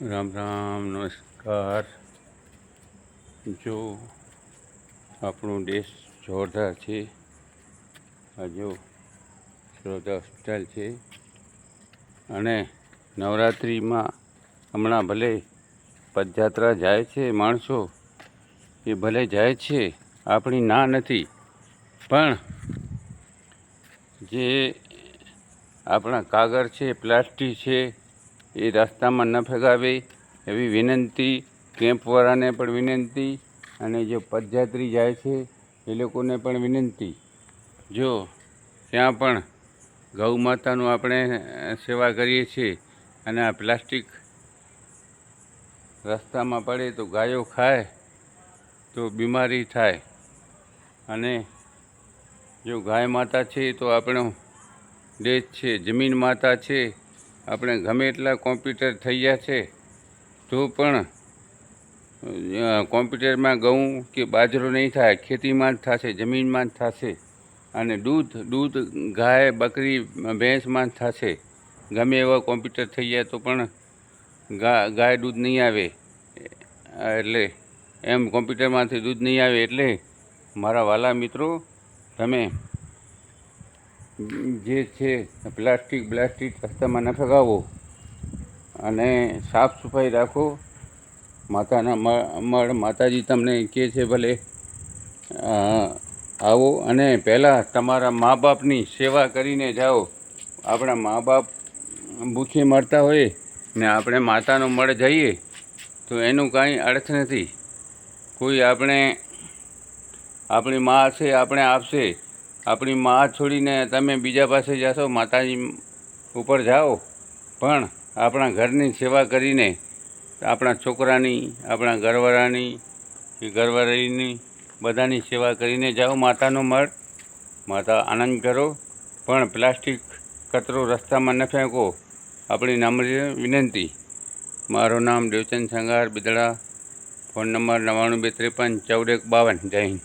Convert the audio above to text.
રામ રામ, નમસ્કાર. જો આપણો દેશ જોરદાર છે. આ જો શ્રદ્ધા હોસ્પિટલ છે અને નવરાત્રિમાં હમણાં ભલે પદયાત્રા જાય છે, માણસો એ ભલે જાય છે, આપણી ના નથી, પણ જે આપણા કાગળ છે, પ્લાસ્ટિક છે, એ રસ્તામાં ન ફેંકાવે એવી વિનંતી. કેમ્પવાળાને પણ વિનંતી અને જે પદયાત્રી જાય છે એ લોકોને પણ વિનંતી. જો ત્યાં પણ ગૌ માતાનું આપણે સેવા કરીએ છીએ અને આ પ્લાસ્ટિક રસ્તામાં પડે તો ગાયો ખાય તો બીમારી થાય. અને જો ગાય માતા છે તો આપણો દેશ છે, જમીન માતા છે. આપણે ગમે એટલા કોમ્પ્યુટર થઈ ગયા છે તો પણ કોમ્પ્યુટરમાં ઘઉં કે બાજરો નહીં થાય, ખેતીમાં જ થશે, જમીનમાં જ થશે. અને દૂધ ગાય બકરી ભેંસમાં જ થશે. ગમે એવા કોમ્પ્યુટર થઈ જાય તો પણ ગાય દૂધ નહીં આવે. એટલે એમ કોમ્પ્યુટરમાંથી દૂધ નહીં આવે. એટલે મારા વાલા મિત્રો, તમે જે છે પ્લાસ્ટિક રસ્તામાં ન ફેંકાવો અને સાફ સફાઈ રાખો. માતાના મળ માતાજી તમને કહે છે ભલે આવો અને પહેલાં તમારા મા બાપની સેવા કરીને જાઓ. આપણા મા બાપ ભૂખે મરતા હોય ને આપણે માતાનો મળ જઈએ તો એનું કાંઈ અર્થ નથી. કોઈ આપણી મા હશે, આપણે આપશે. આપણી મા છોડીને તમે બીજા પાસે જશો, માતાજી ઉપર જાઓ, પણ આપણા ઘરની સેવા કરીને, આપણા છોકરાની, આપણા ઘરવાળાની કે ઘરવાળીની બધાની સેવા કરીને જાઓ માતાનો મળ. માતા આનંદ કરો, પણ પ્લાસ્ટિક કચરો રસ્તામાં ન ફેંકો. આપણી નમ્ર વિનંતી. મારું નામ દેવચંદ સંઘાર, બિદડા. Phone number 92 253 14 152. જય હિન્દ.